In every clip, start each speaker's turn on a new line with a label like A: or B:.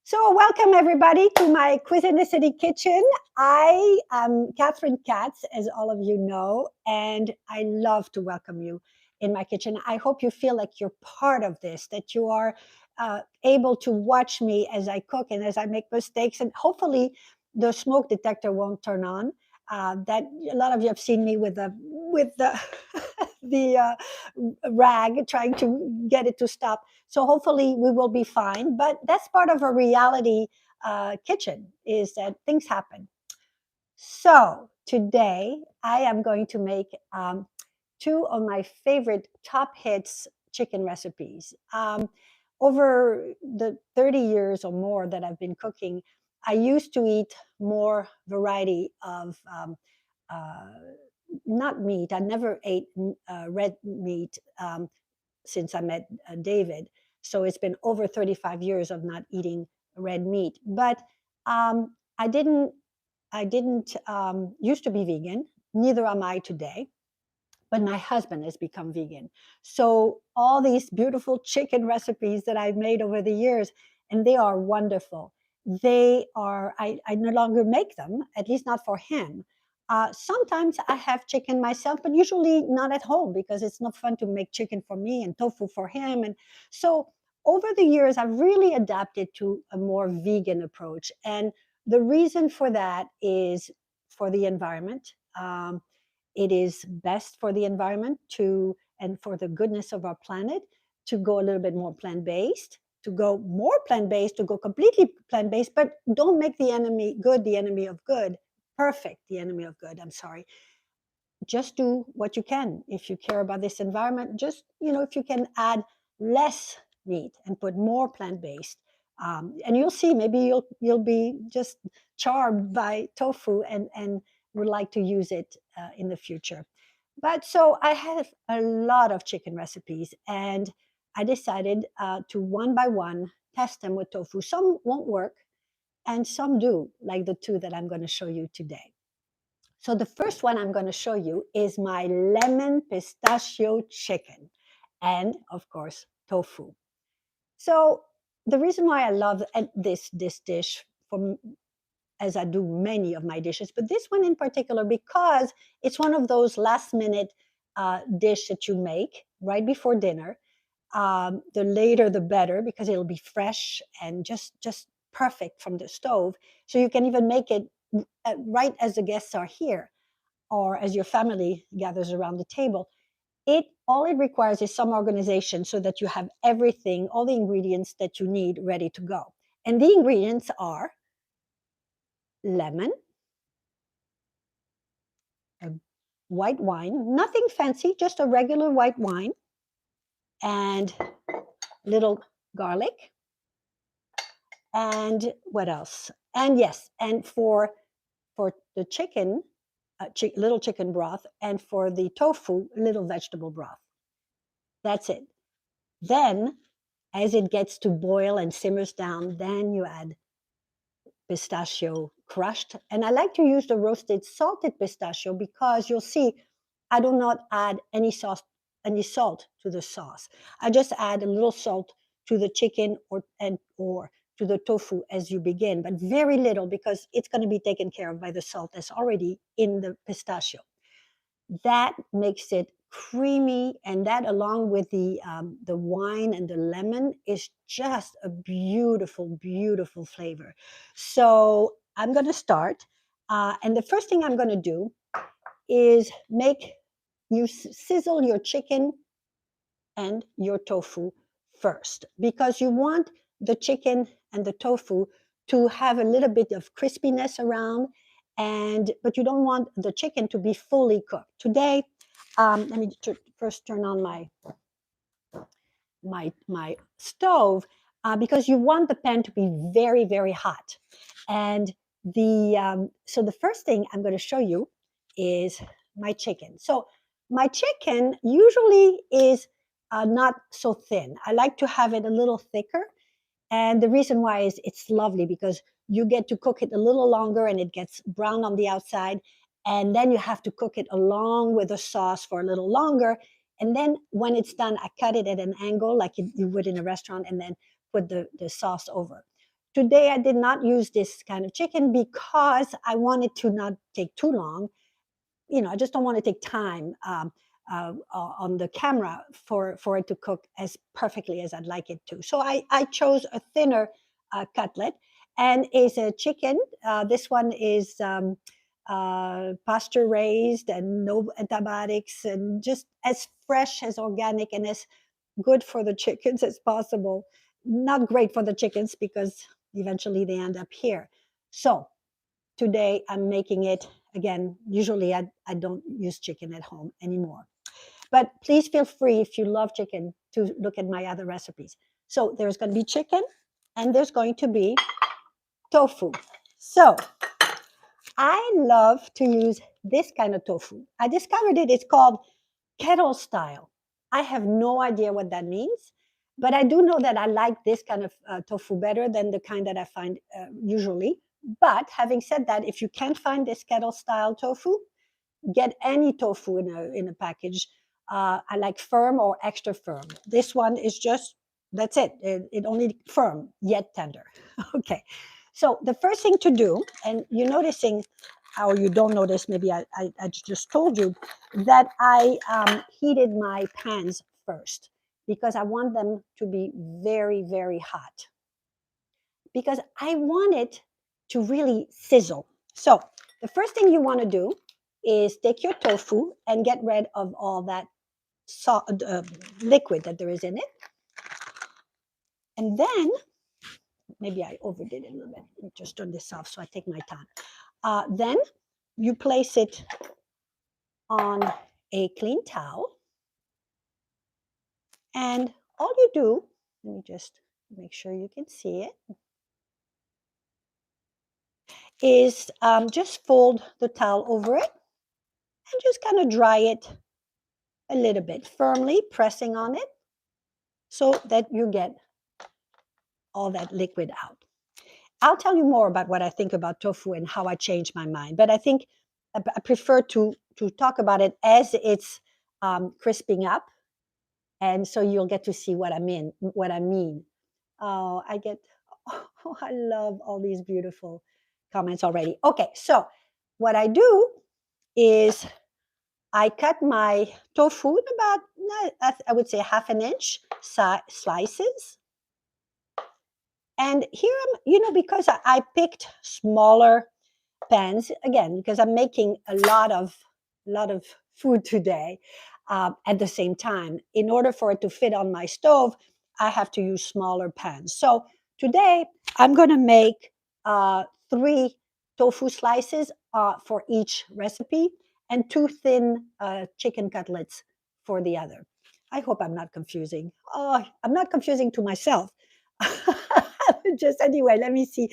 A: So, welcome everybody to my Cuisinicity kitchen. I am Catherine Katz, as all of you know, and I love to welcome you in my kitchen. I hope you feel like you're part of this, that you are able to watch me as I cook and as I make mistakes, and hopefully the smoke detector won't turn on. That a lot of you have seen me with the the rag trying to get it to stop. So hopefully we will be fine. But that's part of a reality kitchen, is that things happen. So today I am going to make two of my favorite top hits chicken recipes. Over the 30 years or more that I've been cooking, I used to eat more variety of uh, not meat. I never ate red meat since I met David. So it's been over 35 years of not eating red meat. But I didn't. I didn't used to be vegan. Neither am I today. But my husband has become vegan. So all these beautiful chicken recipes that I've made over the years, and they are wonderful. They are. I no longer make them, at least not for him. Sometimes I have chicken myself, but usually not at home because it's not fun to make chicken for me and tofu for him. And so over the years, I've really adapted to a more vegan approach. And the reason for that is for the environment. It is best for the environment to and for the goodness of our planet to go a little bit more plant-based, to go more plant-based, to go completely plant-based, but don't make the enemy good the enemy of good, perfect the enemy of good. I'm sorry. Just do what you can. If you care about this environment, just, if you can add less meat and put more plant-based, and you'll see, maybe you'll be just charmed by tofu and would like to use it in the future. But so I have a lot of chicken recipes, and I decided to one by one test them with tofu. Some won't work, and some do, like the two that I'm going to show you today. So the first one I'm going to show you is my lemon pistachio chicken, and of course tofu. So the reason why I love this dish, from as I do many of my dishes, but this one in particular because it's one of those last minute dish that you make right before dinner. The later the better, because it'll be fresh and just perfect from the stove. So you can even make it right as the guests are here or as your family gathers around the table. It requires is some organization so that you have everything, all the ingredients that you need ready to go. And the ingredients are lemon, a white wine, nothing fancy, just a regular white wine, and little garlic. And what else? And yes, and for the chicken, little chicken broth, and for the tofu, little vegetable broth. That's it. Then, as it gets to boil and simmers down, then you add pistachio crushed. And I like to use the roasted salted pistachio because you'll see I do not add any salt to the sauce. I just add a little salt to the chicken or to the tofu as you begin, but very little because it's going to be taken care of by the salt that's already in the pistachio. That makes it creamy, and that along with the wine and the lemon is just a beautiful, beautiful flavor. So I'm going to start, and the first thing I'm going to do is make you sizzle your chicken and your tofu first, because you want the chicken and the tofu to have a little bit of crispiness around, and but you don't want the chicken to be fully cooked. Today, let me first turn on my stove, because you want the pan to be very, very hot. And so the first thing I'm going to show you is my chicken. So my chicken usually is not so thin. I like to have it a little thicker. And the reason why is it's lovely because you get to cook it a little longer and it gets brown on the outside. And then you have to cook it along with the sauce for a little longer. And then when it's done, I cut it at an angle like you would in a restaurant, and then put the sauce over today I did not use this kind of chicken because I wanted to not take too long. I just don't want to take time on the camera for it to cook as perfectly as I'd like it to. So I chose a thinner cutlet, and is a chicken. This one is pasture raised and no antibiotics, and just as fresh, as organic, and as good for the chickens as possible. Not great for the chickens because eventually they end up here. So today I'm making it again. Usually I don't use chicken at home anymore. But please feel free, if you love chicken, to look at my other recipes. So there's going to be chicken and there's going to be tofu. So I love to use this kind of tofu. I discovered it. It's called kettle style. I have no idea what that means, but I do know that I like this kind of tofu better than the kind that I find usually. But having said that, if you can't find this kettle style tofu, get any tofu in a package. I like firm or extra firm. This one is just, that's it. It only firm yet tender. Okay. So the first thing to do, and you're noticing, or you don't notice, maybe I just told you, that I heated my pans first because I want them to be very, very hot, because I want it to really sizzle. So the first thing you want to do is take your tofu and get rid of all that liquid that there is in it. And then, maybe I overdid it a little bit. Let me just turn this off so I take my time. Then you place it on a clean towel. And all you do, let me just make sure you can see it, is just fold the towel over it and just kind of dry it a little bit, firmly pressing on it so that you get all that liquid out. I'll tell you more about what I think about tofu and how I changed my mind, but I think I prefer to talk about it as it's crisping up, and so you'll get to see what I mean. Oh, I love all these beautiful comments already. Okay, so what I do is I cut my tofu in about, I would say, half an inch slices. And here because I picked smaller pans, again, because I'm making a lot of food today at the same time. In order for it to fit on my stove, I have to use smaller pans. So today I'm going to make 3 tofu slices for each recipe, and 2 thin chicken cutlets for the other. I hope I'm not confusing. Oh, I'm not confusing to myself. Just anyway, let me see.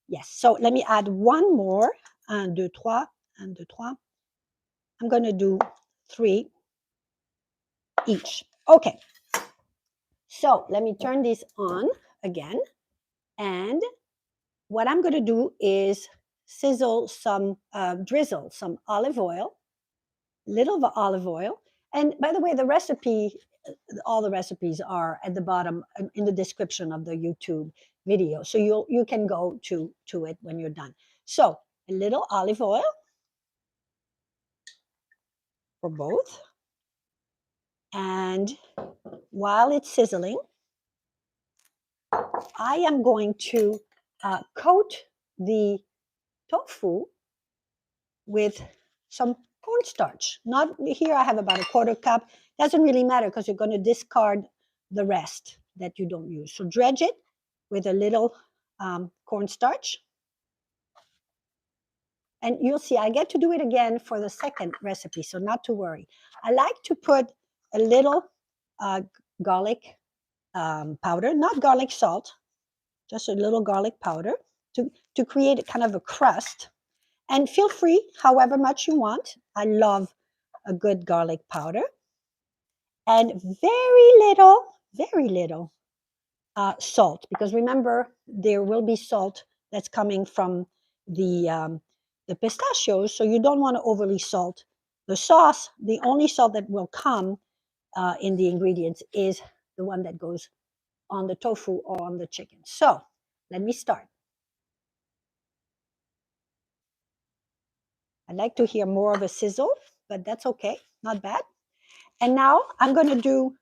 A: Yes, so let me add one more. 1, 2, 3. 1, 2, 3. I'm going to do 3 each. Okay. So let me turn this on again. And what I'm going to do is drizzle some olive oil, little olive oil. And by the way, all the recipes are at the bottom in the description of the YouTube video. So you can go to it when you're done. So a little olive oil for both. And while it's sizzling, I am going to coat the tofu with some cornstarch. Not here, I have about a 1/4 cup. Doesn't really matter because you're going to discard the rest that you don't use. So dredge it with a little cornstarch. And you'll see, I get to do it again for the second recipe, so not to worry. I like to put a little garlic powder, not garlic salt, just a little garlic powder to create a kind of a crust. And feel free, however much you want. I love a good garlic powder. And very little salt, because remember, there will be salt that's coming from the pistachios, so you don't want to overly salt the sauce. The only salt that will come in the ingredients is the one that goes on the tofu or on the chicken. So let me start. I'd like to hear more of a sizzle, but that's okay, not bad. And now I'm going to do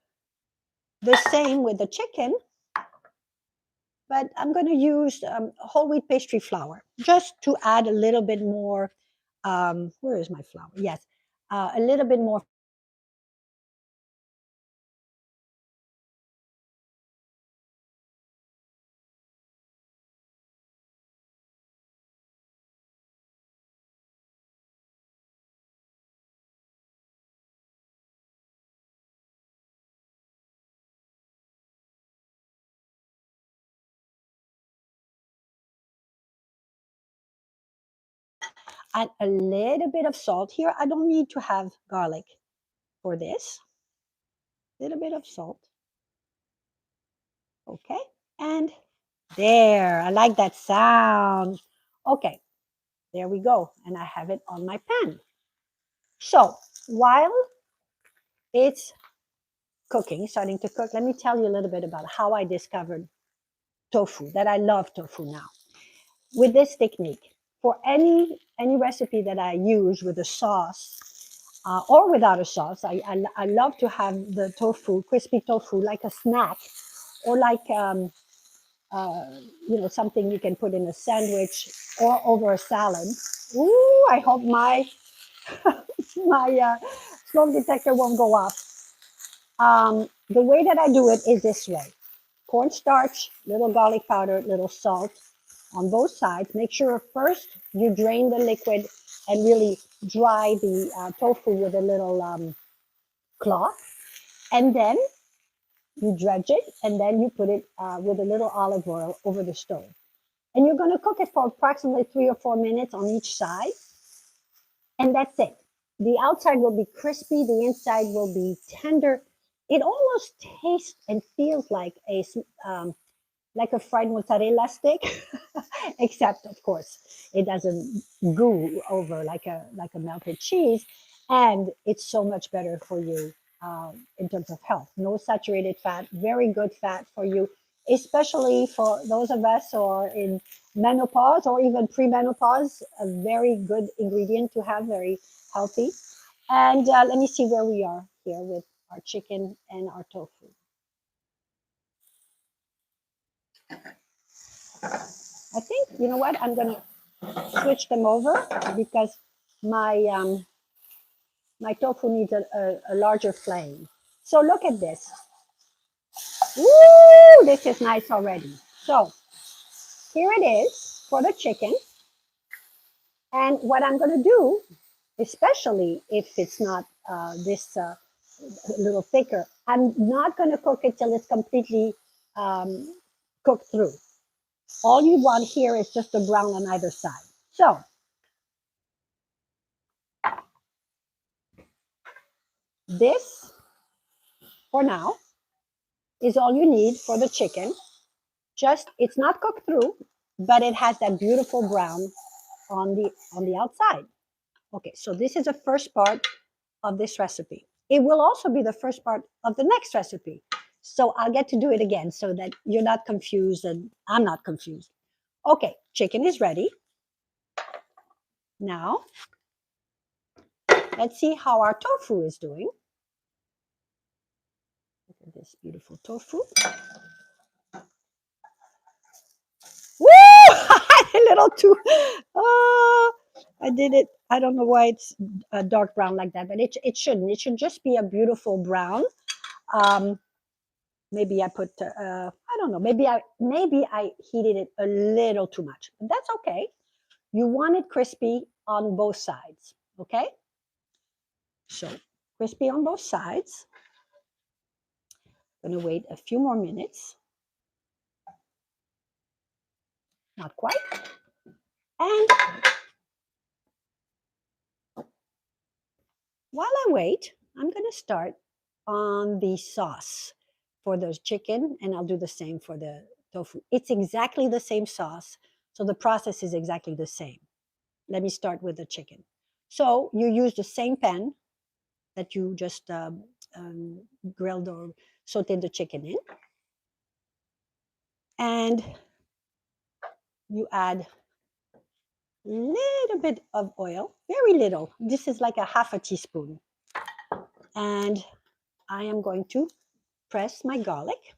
A: the same with the chicken, but I'm going to use whole wheat pastry flour just to add a little bit more. Where is my flour? Yes, a little bit more. Add a little bit of salt here. I don't need to have garlic for this. A little bit of salt. Okay, and there. I like that sound. Okay, there we go. And I have it on my pan. So while it's cooking, starting to cook, let me tell you a little bit about how I discovered tofu, that I love tofu now. With this technique, for any recipe that I use with a sauce or without a sauce, I love to have the tofu, crispy tofu, like a snack or like something you can put in a sandwich or over a salad. Ooh, I hope my my smoke detector won't go off. The way that I do it is this way: cornstarch, little garlic powder, little salt on both sides. Make sure first you drain the liquid and really dry the tofu with a little cloth, and then you dredge it, and then you put it with a little olive oil over the stove. And you're going to cook it for approximately 3 or 4 minutes on each side, and that's it. The outside will be crispy, the inside will be tender. It almost tastes and feels like a fried mozzarella stick, except of course it doesn't goo over like a melted cheese, and it's so much better for you in terms of health. No saturated fat, very good fat for you, especially for those of us who are in menopause or even premenopause. A very good ingredient to have, very healthy. And let me see where we are here with our chicken and our tofu. I think, you know what, I'm going to switch them over because my my tofu needs a larger flame. So look at this. Woo! This is nice already. So here it is for the chicken. And what I'm going to do, especially if it's not this a little thicker, I'm not going to cook it till it's completely cooked through. All you want here is just a brown on either side. So this, for now, is all you need for the chicken. Just, it's not cooked through, but it has that beautiful brown on the outside. Okay, so this is the first part of this recipe. It will also be the first part of the next recipe. So I'll get to do it again so that you're not confused and I'm not confused. Okay, chicken is ready. Now, let's see how our tofu is doing. Look at this beautiful tofu. Woo! A little too. Oh, I did it. I don't know why it's a dark brown like that, but it shouldn't. It should just be a beautiful brown. Um, maybe I put. I don't know. Maybe I heated it a little too much. But that's okay. You want it crispy on both sides. Okay. So crispy on both sides. Gonna wait a few more minutes. Not quite. And while I wait, I'm going to start on the sauce for the chicken, and I'll do the same for the tofu. It's exactly the same sauce, so the process is exactly the same. Let me start with the chicken. So you use the same pan that you just grilled or sauteed the chicken in. And you add a little bit of oil, very little. This is like a half a teaspoon. And I am going to press my garlic,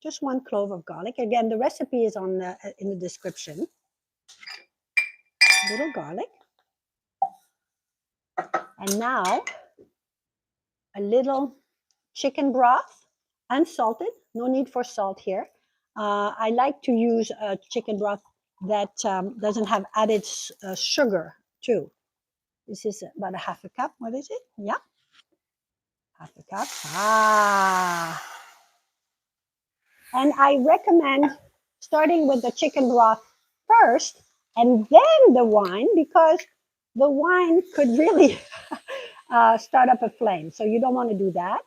A: just 1 clove of garlic. Again, the recipe is on in the description. Little garlic. And now a little chicken broth, unsalted, no need for salt here. I like to use a chicken broth that doesn't have added sugar too. This is about a half a cup. What is it? Yeah, half a cup. And I recommend starting with the chicken broth first and then the wine, because the wine could really start up a flame. So you don't want to do that.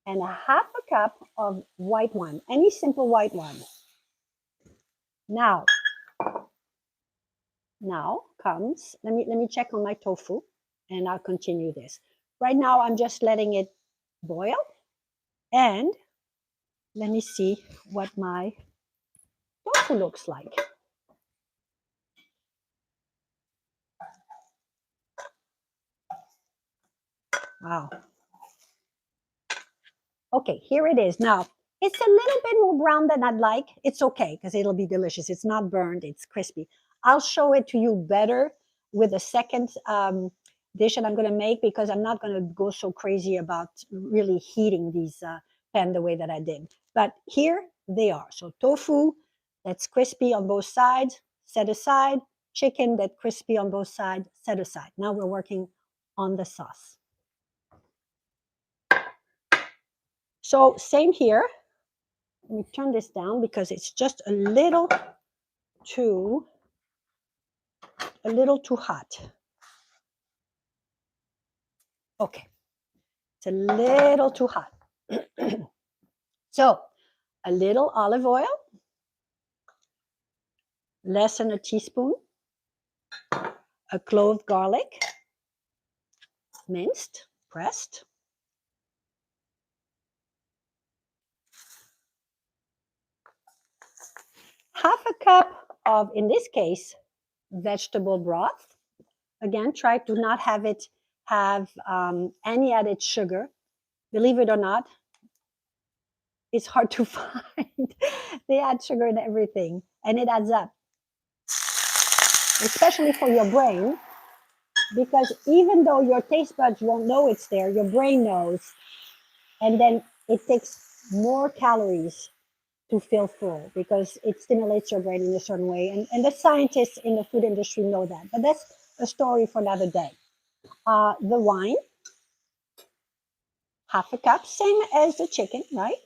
A: And a half a cup of white wine, any simple white wine. Now comes, let me check on my tofu and I'll continue this. Right now I'm just letting it boil, and let me see what my tofu looks like. Wow. Okay, here it is. Now, it's a little bit more brown than I'd like. It's okay because it'll be delicious. It's not burned, it's crispy. I'll show it to you better with a second dish that I'm going to make, because I'm not going to go so crazy about really heating these pan the way that I did. But here they are. So tofu that's crispy on both sides, set aside. Chicken that's crispy on both sides, set aside. Now we're working on the sauce. So same here. Let me turn this down because it's just a little too hot. Okay, it's a little too hot. So a little olive oil, less than a teaspoon, a clove garlic, minced, pressed, half a cup of, in this case, vegetable broth. Again, try to not have it have any added sugar. Believe it or not, it's hard to find. They add sugar in everything, and it adds up, especially for your brain, because even though your taste buds won't know it's there, your brain knows, and then it takes more calories to feel full because it stimulates your brain in a certain way. And the scientists in the food industry know that, but that's a story for another day. The wine, half a cup, same as the chicken, right?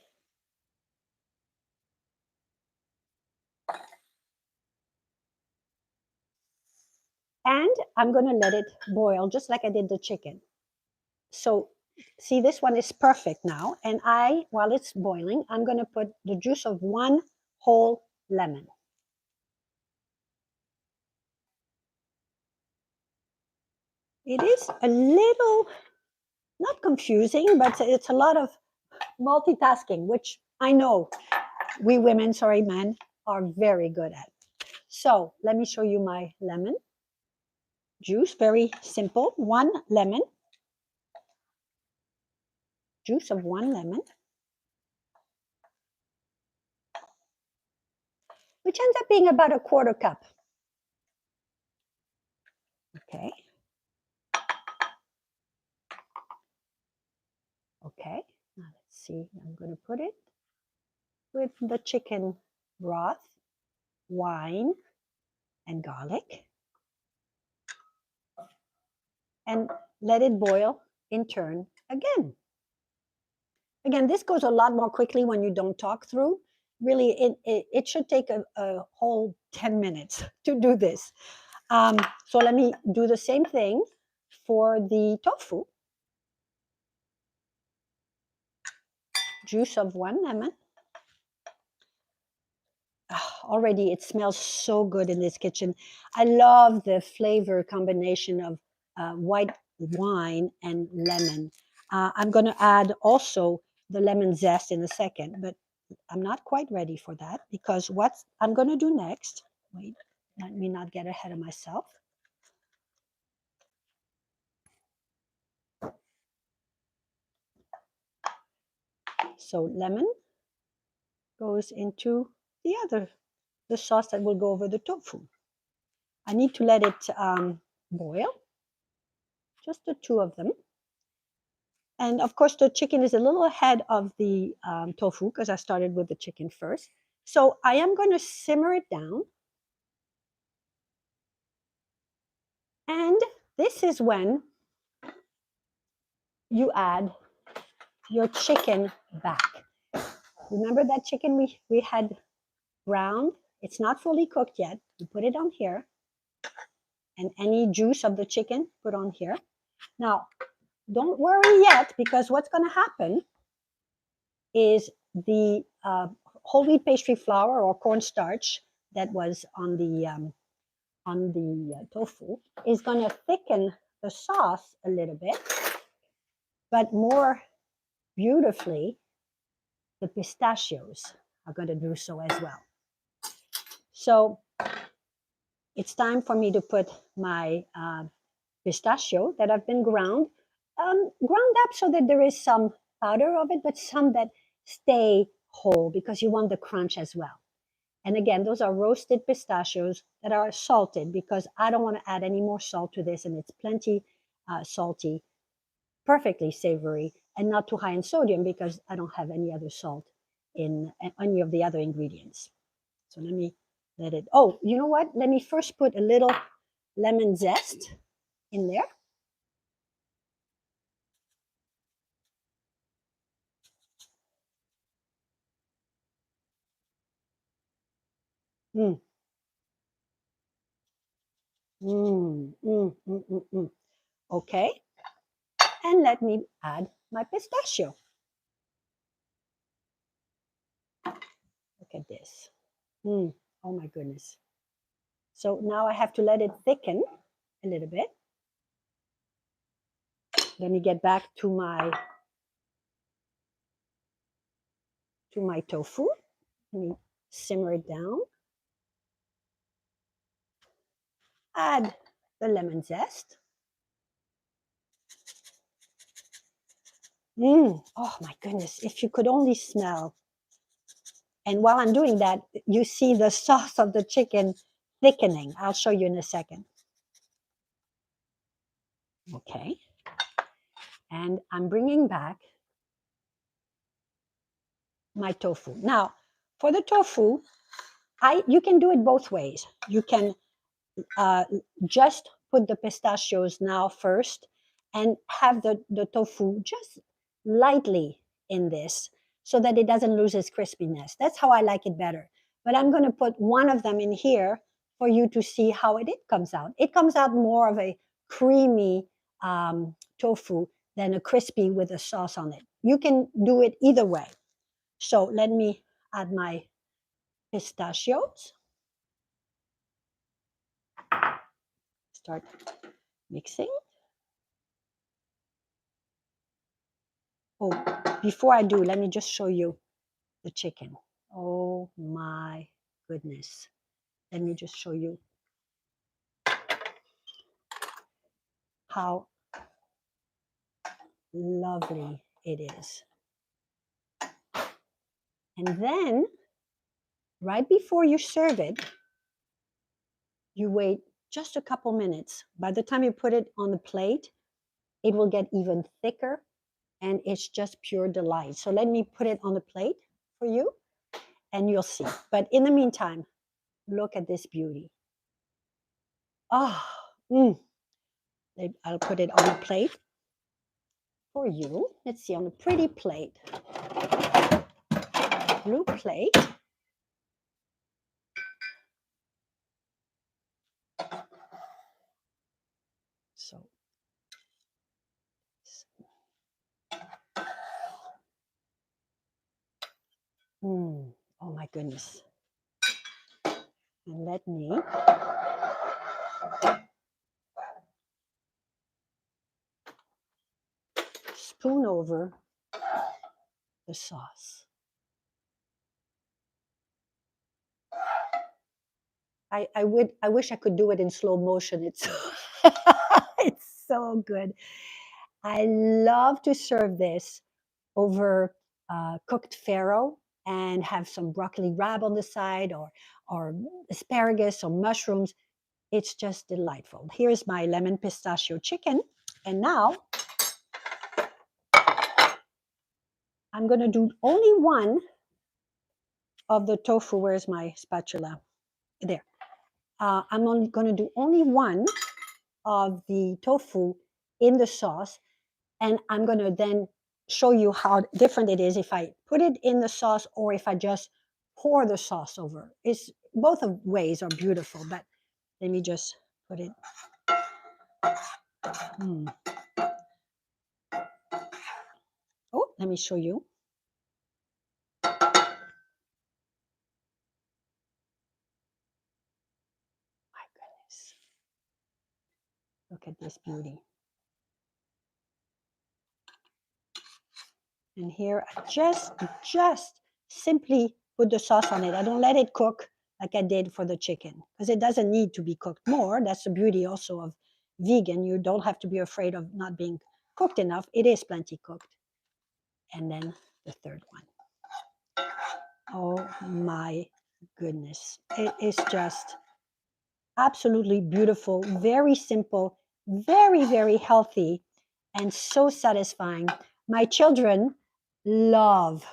A: And I'm going to let it boil just like I did the chicken. So see, this one is perfect now. And while it's boiling, I'm going to put the juice of 1 whole lemon. It is a little, not confusing, but it's a lot of multitasking, which I know we women, sorry, men, are very good at. So let me show you my lemon juice. Very simple. 1 lemon, juice of 1 lemon, which ends up being about a 1/4 cup. Okay. Okay. Now let's see. I'm going to put it with the chicken broth, wine, and garlic, and let it boil in turn again. Again, this goes a lot more quickly when you don't talk through. Really, it should take a whole 10 minutes to do this. So let me do the same thing for the tofu. Juice of 1 lemon. Already it smells so good in this kitchen. I love the flavor combination of white wine and lemon. I'm going to add also the lemon zest in a second, but I'm not quite ready for that because what I'm going to do next, wait, let me not get ahead of myself. So lemon goes into the sauce that will go over the tofu. I need to let it boil, just the two of them. And of course, the chicken is a little ahead of the tofu because I started with the chicken first. So I am going to simmer it down. And this is when you add your chicken back. Remember that chicken we had browned? It's not fully cooked yet. You put it on here. And any juice of the chicken, put on here. Now, don't worry yet because what's going to happen is the whole wheat pastry flour or cornstarch that was on the tofu is going to thicken the sauce a little bit, but more beautifully, the pistachios are going to do so as well. So it's time for me to put my pistachio that have been ground up so that there is some powder of it, but some that stay whole because you want the crunch as well. And again, those are roasted pistachios that are salted because I don't want to add any more salt to this, and it's plenty salty, perfectly savory, and not too high in sodium because I don't have any other salt in any of the other ingredients. So let me let it, oh, you know what? Let me first put a little lemon zest in there. Mm. Mm, mm, mm, mm, mm. Okay, and let me add my pistachio. Look at this. Mm. Oh my goodness. So now I have to let it thicken a little bit. Let me get back to my tofu. Let me simmer it down. Add the lemon zest. Oh my goodness, if you could only smell. And while I'm doing that, you see the sauce of the chicken thickening. I'll show you in a second. Okay. And I'm bringing back my tofu. Now, for the tofu, you can do it both ways. You can just put the pistachios now first and have the tofu just lightly in this so that it doesn't lose its crispiness. That's how I like it better. But I'm going to put one of them in here for you to see how it comes out. It comes out more of a creamy tofu than a crispy with a sauce on it. You can do it either way. So let me add my pistachios. Start mixing. Oh, before I do, let me just show you the chicken. Oh my goodness. Let me just show you how lovely it is. And then, right before you serve it, you wait just a couple minutes. By the time you put it on the plate, it will get even thicker and it's just pure delight. So let me put it on the plate for you and you'll see. But in the meantime, look at this beauty. Oh, I'll put it on the plate for you. Let's see, on a pretty plate. Blue plate. So, oh my goodness. And let me spoon over the sauce. I wish I could do it in slow motion. It's it's so good. I love to serve this over cooked farro and have some broccoli rabe on the side, or asparagus or mushrooms. It's just delightful. Here's my lemon pistachio chicken. And now I'm going to do only one of the tofu. Where's my spatula? There. I'm only going to do only one of the tofu in the sauce. And I'm going to then show you how different it is if I put it in the sauce or if I just pour the sauce over. It's both of ways are beautiful, but let me just put it. Oh, let me show you. My goodness. Look at this beauty. And here I just simply put the sauce on it. I don't let it cook like I did for the chicken because it doesn't need to be cooked more. That's the beauty also of vegan. You don't have to be afraid of not being cooked enough. It is plenty cooked. And then the third one. Oh my goodness. It is just absolutely beautiful, very simple, very, very healthy, and so satisfying. My children love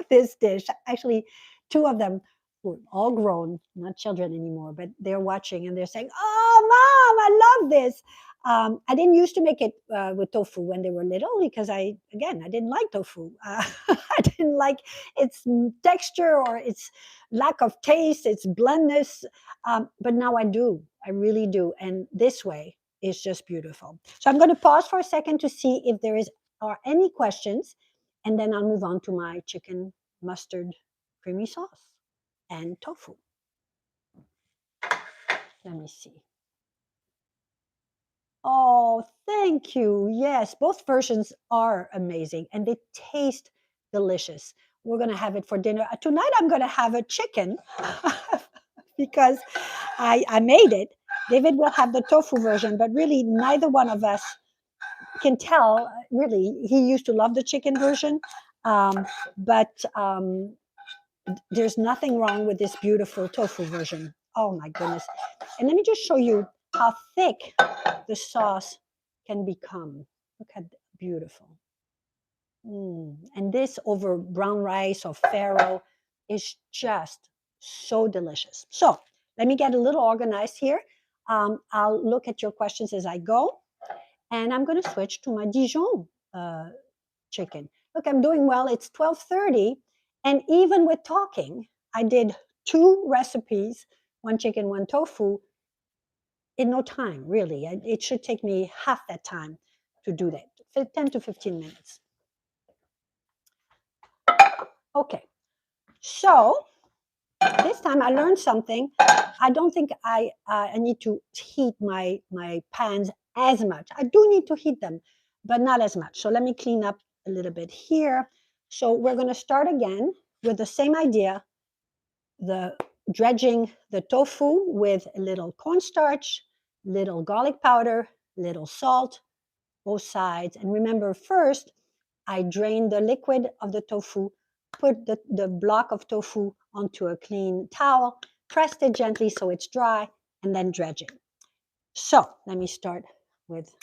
A: this dish. Actually, two of them were all grown, not children anymore, but they're watching and they're saying, "Oh, Mom, I love this." I didn't used to make it with tofu when they were little because I didn't like tofu. I didn't like its texture or its lack of taste, its blandness. But now I do. I really do. And this way is just beautiful. So I'm going to pause for a second to see if are any questions, and then I'll move on to my chicken mustard creamy sauce and tofu. Let me see. Oh, thank you. Yes, both versions are amazing and they taste delicious. We're going to have it for dinner. Tonight, I'm going to have a chicken because I made it. David will have the tofu version, but really, neither one of us can tell. Really, he used to love the chicken version, but there's nothing wrong with this beautiful tofu version. Oh my goodness. And let me just show you how thick the sauce can become. Look at that, beautiful. And this over brown rice or farro is just so delicious. So let me get a little organized here. I'll look at your questions as I go. And I'm going to switch to my Dijon chicken. Look, I'm doing well. It's 12:30. And even with talking, I did 2 recipes, one chicken, one tofu, in no time, really. It should take me half that time to do that, 10 to 15 minutes. Okay, so this time I learned something. I don't think I need to heat my pans as much. I do need to heat them, but not as much. So let me clean up a little bit here. So we're going to start again with the same idea, the dredging the tofu with a little cornstarch, little garlic powder, little salt, both sides. And remember, first, I drained the liquid of the tofu, put the block of tofu onto a clean towel, pressed it gently so it's dry, and then dredging. So let me start with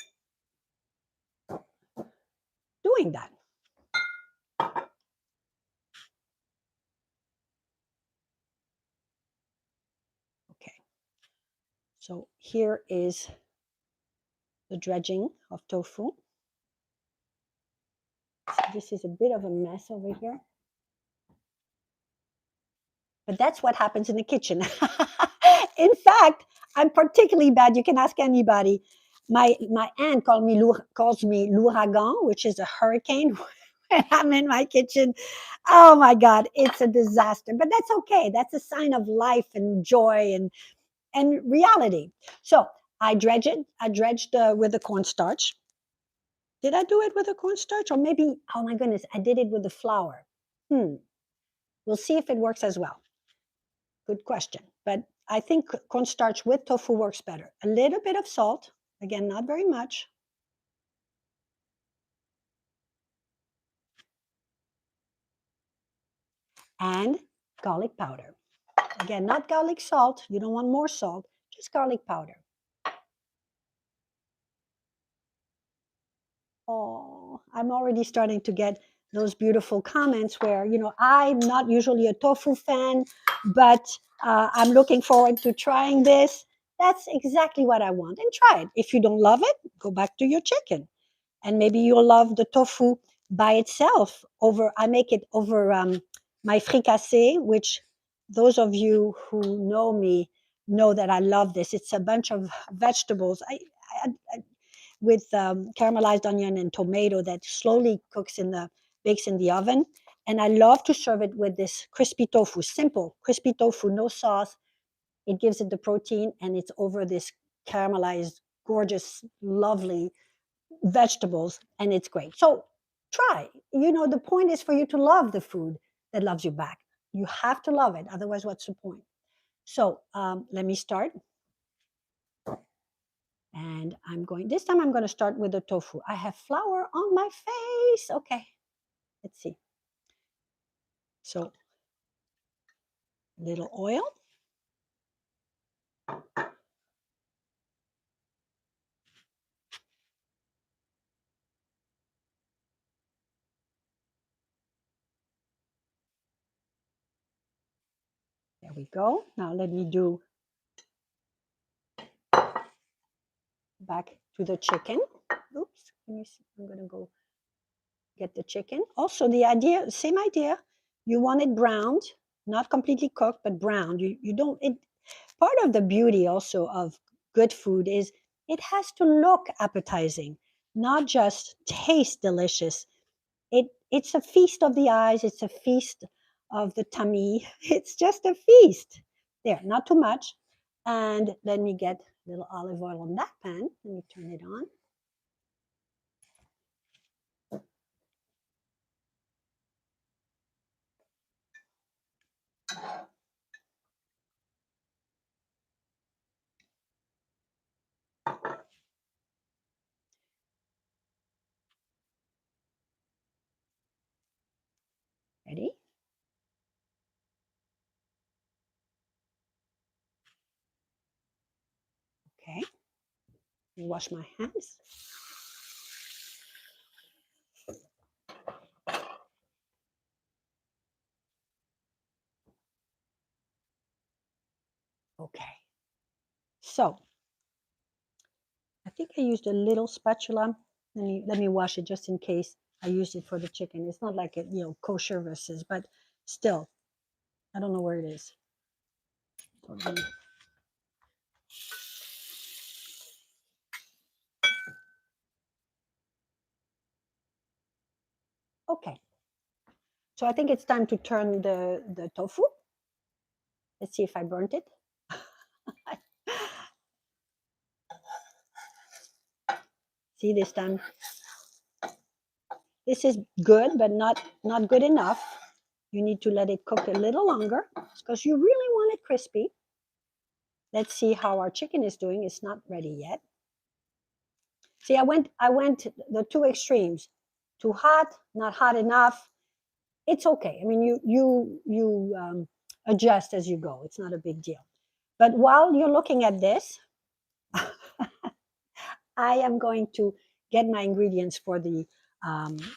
A: doing that. Okay, so here is the dredging of tofu. So this is a bit of a mess over here. But that's what happens in the kitchen. In fact, I'm particularly bad. You can ask anybody. My aunt calls me l'ouragan, which is a hurricane when I'm in my kitchen. Oh my God, it's a disaster. But that's okay. That's a sign of life and joy and reality. So I dredge it. I dredged with the cornstarch. Did I do it with the cornstarch? Or maybe, oh my goodness, I did it with the flour. We'll see if it works as well. Good question. But I think cornstarch with tofu works better. A little bit of salt, again, not very much. And garlic powder. Again, not garlic salt. You don't want more salt, just garlic powder. Oh, I'm already starting to get those beautiful comments where, I'm not usually a tofu fan, but I'm looking forward to trying this. That's exactly what I want. And try it. If you don't love it, go back to your chicken. And maybe you'll love the tofu by itself. I make it over my fricassee, which those of you who know me know that I love this. It's a bunch of vegetables. I with caramelized onion and tomato that slowly bakes in the oven. And I love to serve it with this crispy tofu, simple crispy tofu, no sauce. It gives it the protein, and it's over this caramelized, gorgeous, lovely vegetables, and it's great. So try. The point is for you to love the food that loves you back. You have to love it. Otherwise, what's the point? So let me start. And this time I'm going to start with the tofu. I have flour on my face. Okay, let's see. So, a little oil. There we go. Now let me do back to the chicken. Oops, let me see. I'm going to go get the chicken. Also, same idea. You want it browned, not completely cooked, but browned. You don't. Part of the beauty also of good food is it has to look appetizing, not just taste delicious. It's a feast of the eyes. It's a feast of the tummy. It's just a feast. There, not too much. And let me get a little olive oil on that pan. Let me turn it on. Ready? Okay. Let me wash my hands. Okay. So I think I used a little spatula. Let me wash it just in case I used it for the chicken. It's not like it, kosher versus, but still, I don't know where it is. Okay. So I think it's time to turn the tofu. Let's see if I burnt it. See, this time. This is good, but not good enough. You need to let it cook a little longer because you really want it crispy. Let's see how our chicken is doing. It's not ready yet. See, I went the two extremes. Too hot, not hot enough. It's okay. I mean, you adjust as you go. It's not a big deal. But while you're looking at this, I am going to get my ingredients for the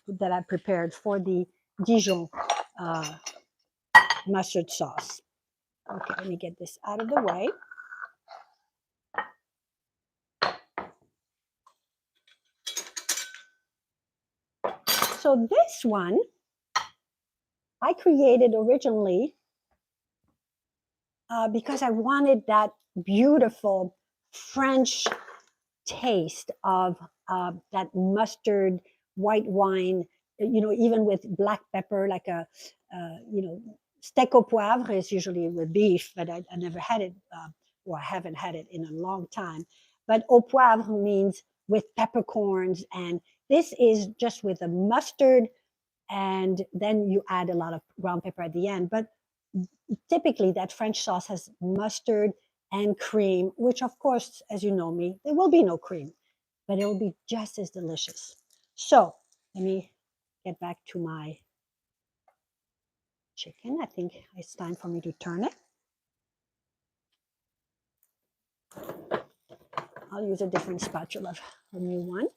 A: that I prepared for the Dijon mustard sauce. Okay, let me get this out of the way. So this one I created originally because I wanted that beautiful French taste of that mustard, white wine, even with black pepper, like steak au poivre is usually with beef, but I never had it, or I haven't had it in a long time. But au poivre means with peppercorns, and this is just with a mustard, and then you add a lot of ground pepper at the end. But typically, that French sauce has mustard and cream, which of course, as you know me, there will be no cream, but it will be just as delicious. So let me get back to my chicken. I think it's time for me to turn it. I'll use a different spatula, a new one.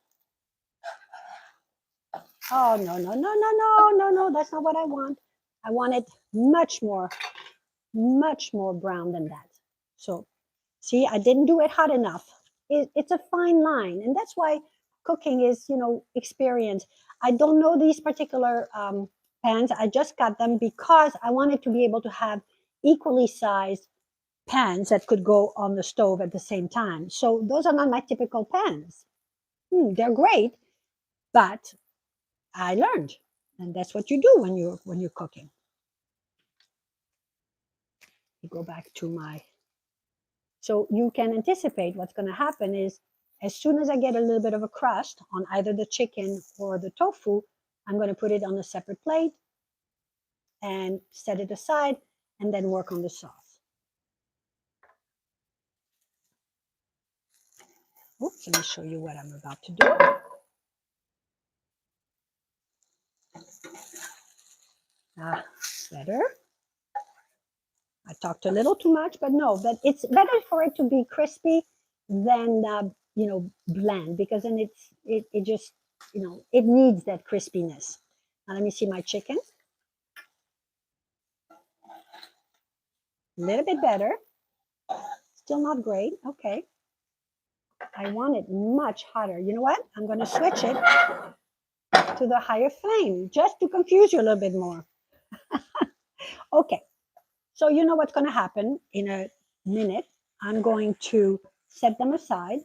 A: Oh, no, no, no, no, no, no, no, that's not what I want. I want it much more brown than that. So see, I didn't do it hot enough. It's a fine line. And that's why cooking is, experience. I don't know these particular pans. I just got them because I wanted to be able to have equally sized pans that could go on the stove at the same time. So those are not my typical pans. They're great, but I learned, and that's what you do when you're cooking. You go back to my. So you can anticipate what's going to happen is as soon as I get a little bit of a crust on either the chicken or the tofu, I'm going to put it on a separate plate and set it aside and then work on the sauce. Oops, let me show you what I'm about to do. Better. I talked a little too much, but no, but it's better for it to be crispy than bland, because then it just it needs that crispiness. Now let me see my chicken. A little bit better. Still not great. Okay. I want it much hotter. You know what? I'm going to switch it to the higher flame just to confuse you a little bit more. Okay. So you know what's going to happen in a minute. I'm going to set them aside.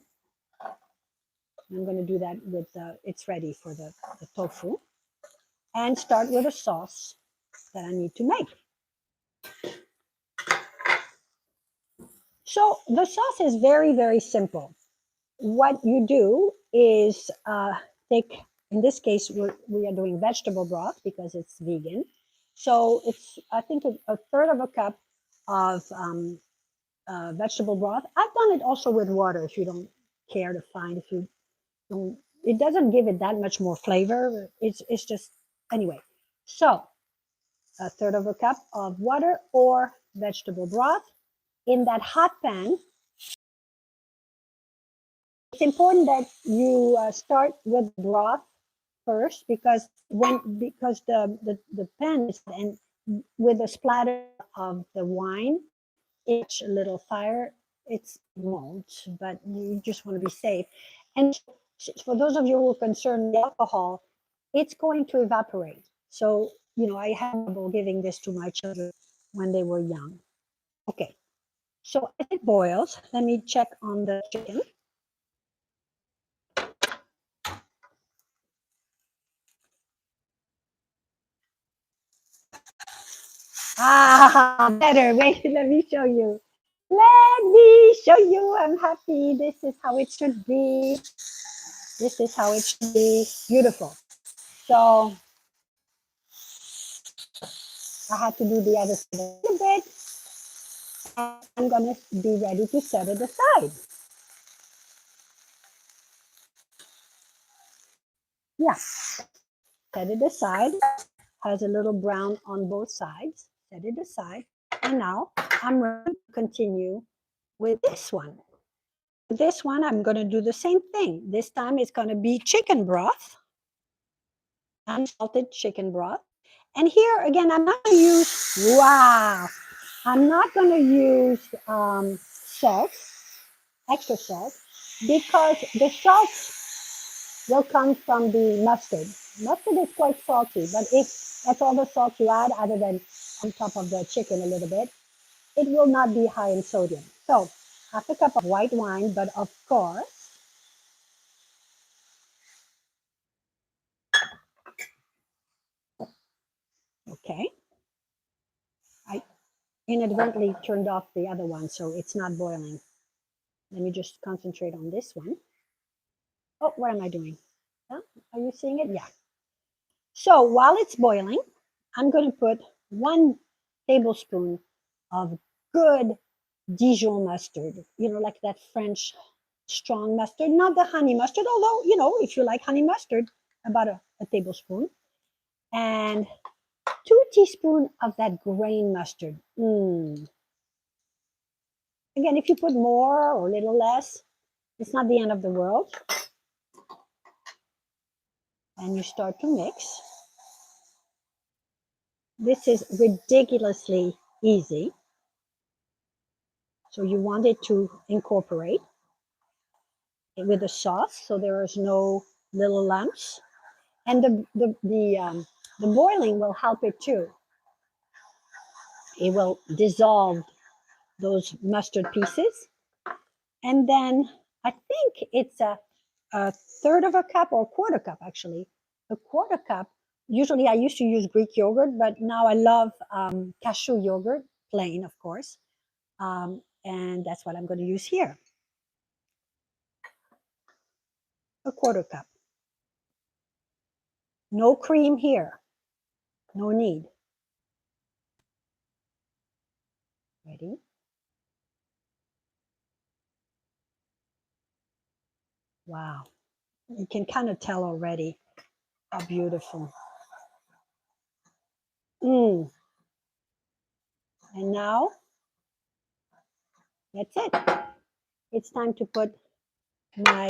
A: I'm going to do that with it's ready for the tofu, and start with a sauce that I need to make. So the sauce is very, very simple. What you do is take, in this case, we are doing vegetable broth because it's vegan. So it's, I think, a third of a cup of vegetable broth. I've done it also with water if you don't care to find, if you don't, it doesn't give it that much more flavor. It's just, anyway. So a third of a cup of water or vegetable broth in that hot pan. It's important that you start with broth first, because the pan is, and with a splatter of the wine, it's a little fire. It's won't, but you just want to be safe. And for those of you who are concerned with the alcohol, it's going to evaporate. So I had trouble giving this to my children when they were young. Okay, so as it boils, let me check on the chicken. Better. Wait, let me show you. Let me show you. I'm happy. This is how it should be. This is how it should be. Beautiful. So I had to do the other side a little bit. I'm going to be ready to set it aside. Yeah. Set it aside. Has a little brown on both sides. Set it aside. And now I'm ready to continue with this one. This one, I'm going to do the same thing. This time it's going to be chicken broth, unsalted chicken broth. And here again, I'm not going to use, I'm not going to use salt, extra salt, because the salt will come from the mustard. Mustard is quite salty, but if that's all the salt you add, other than on top of the chicken a little bit, it will not be high in sodium. So half a cup of white wine, but of course, okay, I inadvertently turned off the other one, so it's not boiling. Let me just concentrate on this one. Oh, what am I doing? Huh? Are you seeing it? Yeah. So while it's boiling, I'm going to put 1 tablespoon of good Dijon mustard, like that French strong mustard, not the honey mustard, although, if you like honey mustard, about a tablespoon, and 2 teaspoons of that grain mustard. Again, if you put more or a little less, it's not the end of the world. And you start to mix. This is ridiculously easy. So you want it to incorporate with the sauce, so there is no little lumps. And the boiling will help it too. It will dissolve those mustard pieces. And then I think it's a third of a cup or a quarter cup, actually. A quarter cup. Usually I used to use Greek yogurt, but now I love cashew yogurt, plain, of course. And that's what I'm going to use here. A quarter cup. No cream here. No need. Ready? Wow. You can kind of tell already how beautiful. And now, that's it. It's time to put my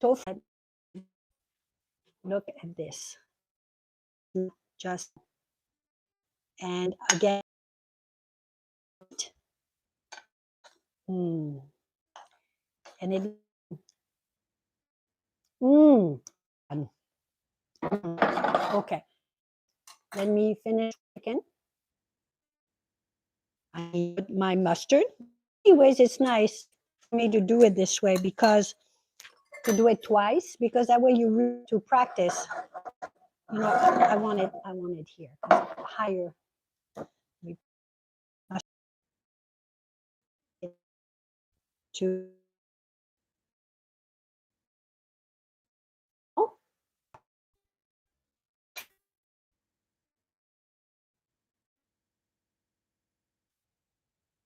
A: tofu. Look at this. Just, and again, and it, okay. Let me finish again. I put my mustard. Anyways, it's nice for me to do it this way because to do it twice, because that way you to practice. I want it here higher. To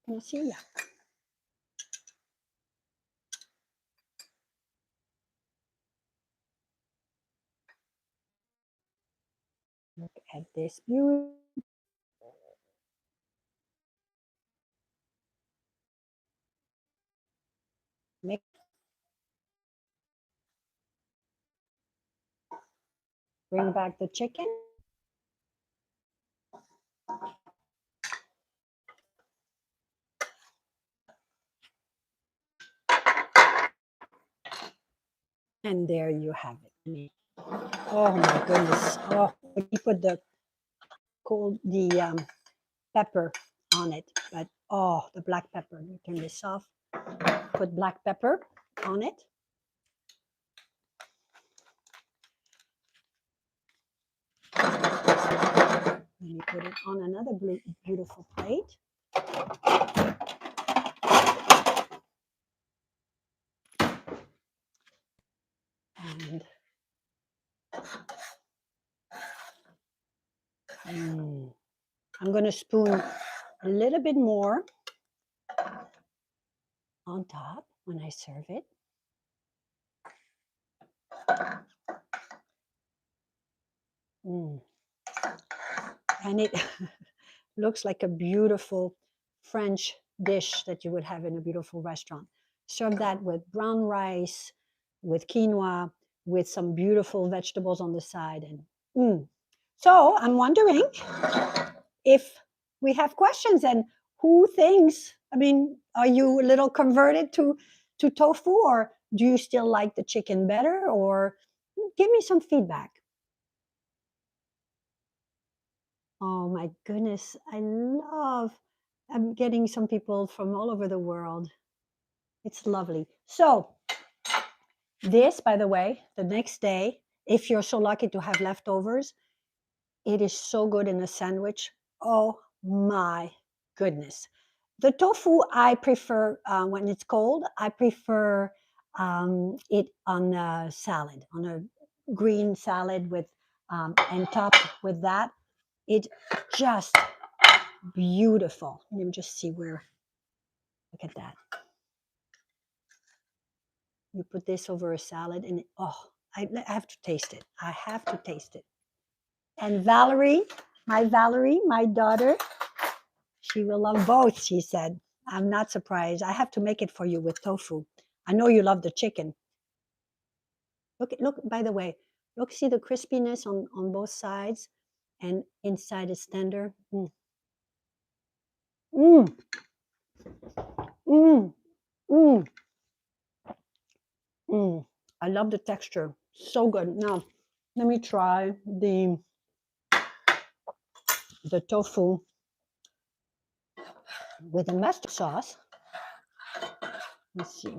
A: can you see? Yeah. Look at this beauty. Mix. Bring back the chicken. And there you have it. Oh my goodness. Oh, you put the pepper on it, but the black pepper. Let me turn this off. Put black pepper on it. Let me put it on another beautiful plate. And I'm going to spoon a little bit more on top when I serve it. And it looks like a beautiful French dish that you would have in a beautiful restaurant. Serve that with brown rice, with quinoa, with some beautiful vegetables on the side. And so I'm wondering if we have questions, and who thinks, are you a little converted to tofu, or do you still like the chicken better, or give me some feedback. Oh my goodness, I'm getting some people from all over the world. It's lovely. So this, by the way, the next day, if you're so lucky to have leftovers, it is so good in a sandwich. Oh my goodness. The tofu I prefer when it's cold. I prefer it on a salad, on a green salad with and topped with that. It just beautiful. Let me just see where, look at that. You put this over a salad and I have to taste it. I have to taste it. And Valerie, my daughter, she will love both, she said. I'm not surprised. I have to make it for you with tofu. I know you love the chicken. Look, by the way, look, see the crispiness on both sides and inside is tender. Mm. Mm. Mm. Mm. Mm. I love the texture. So good. Now, let me try the tofu with the mustard sauce. Let's see.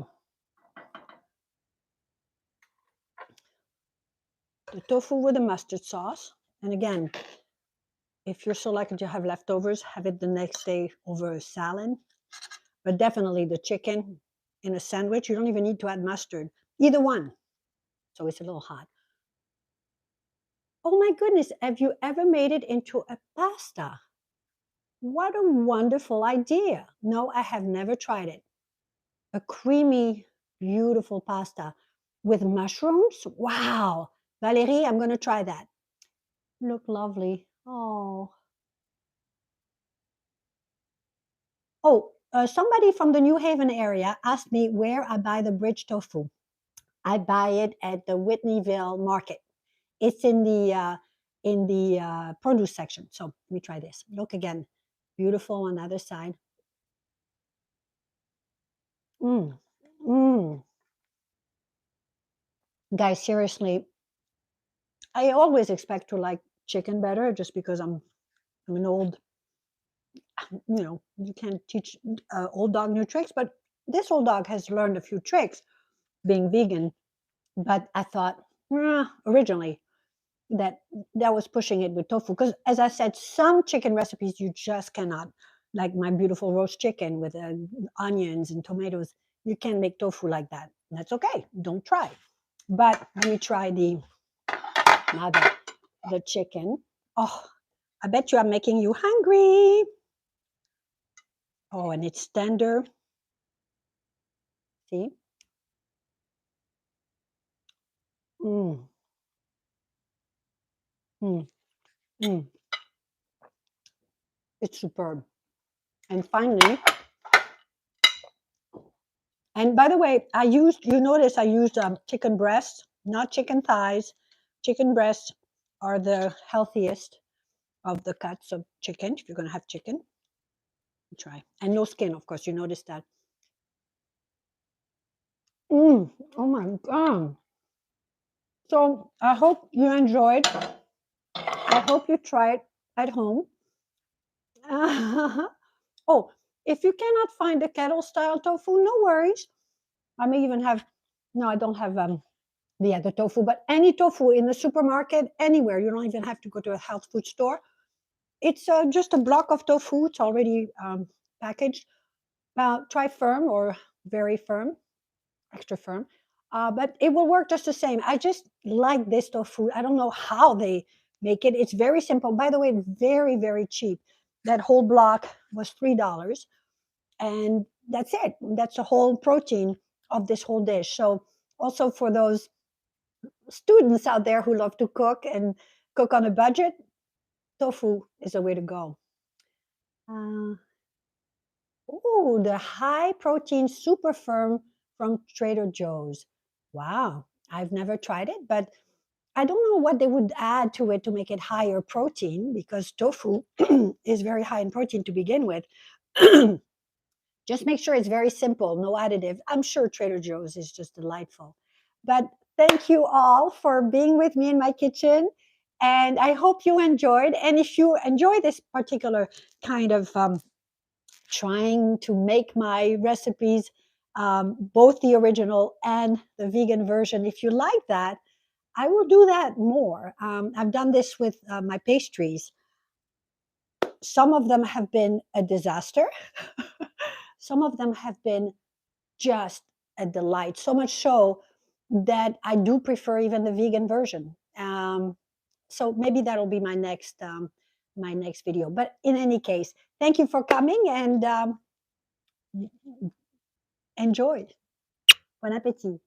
A: The tofu with the mustard sauce. And again, if you're so lucky to have leftovers, have it the next day over a salad. But definitely the chicken in a sandwich, you don't even need to add mustard. Either one. So it's a little hot. Oh my goodness, have you ever made it into a pasta? What a wonderful idea. No, I have never tried it. A creamy, beautiful pasta with mushrooms. Wow. Valérie, I'm going to try that. Look lovely. Oh. Oh, somebody from the New Haven area asked me where I buy the bridge tofu. I buy it at the Whitneyville market. It's in the produce section. So let me try this. Look again. Beautiful on the other side. Mm. Mm. Guys, seriously, I always expect to like chicken better just because I'm an old, you can't teach old dog new tricks, but this old dog has learned a few tricks being vegan. But I thought originally that was pushing it with tofu because, as I said, some chicken recipes you just cannot, like my beautiful roast chicken with onions and tomatoes. You can't make tofu like that. That's okay. Don't try. But let me try the chicken. Oh, I bet you I'm making you hungry. Oh, and it's tender. See? Mm. Mm. Mm. It's superb. And finally, and by the way, you notice I used chicken breast, not chicken thighs. Chicken breasts are the healthiest of the cuts of chicken, if you're going to have chicken. Try. And no skin, of course. You notice that. Oh my God. So I hope you enjoyed. I hope you try it at home. Oh, if you cannot find the kettle style tofu, no worries. I may even have, no, I don't have the tofu, but any tofu in the supermarket, anywhere. You don't even have to go to a health food store. It's just a block of tofu. It's already packaged. Try firm or very firm, extra firm. But it will work just the same. I just like this tofu. I don't know how they make it. It's very simple. By the way, very, very cheap. That whole block was $3. And that's it. That's the whole protein of this whole dish. So also for those students out there who love to cook and cook on a budget, tofu is a way to go. Oh, the high protein super firm from Trader Joe's. Wow, I've never tried it, but I don't know what they would add to it to make it higher protein because tofu is very high in protein to begin with. Just make sure it's very simple, no additive. I'm sure Trader Joe's is just delightful. But thank you all for being with me in my kitchen. And I hope you enjoyed. And if you enjoy this particular kind of trying to make my recipes, both the original and the vegan version, if you like that, I will do that more. I've done this with my pastries. Some of them have been a disaster. Some of them have been just a delight. So much so that I do prefer even the vegan version. So maybe that'll be my my next video. But in any case, thank you for coming, and enjoy. Bon appétit.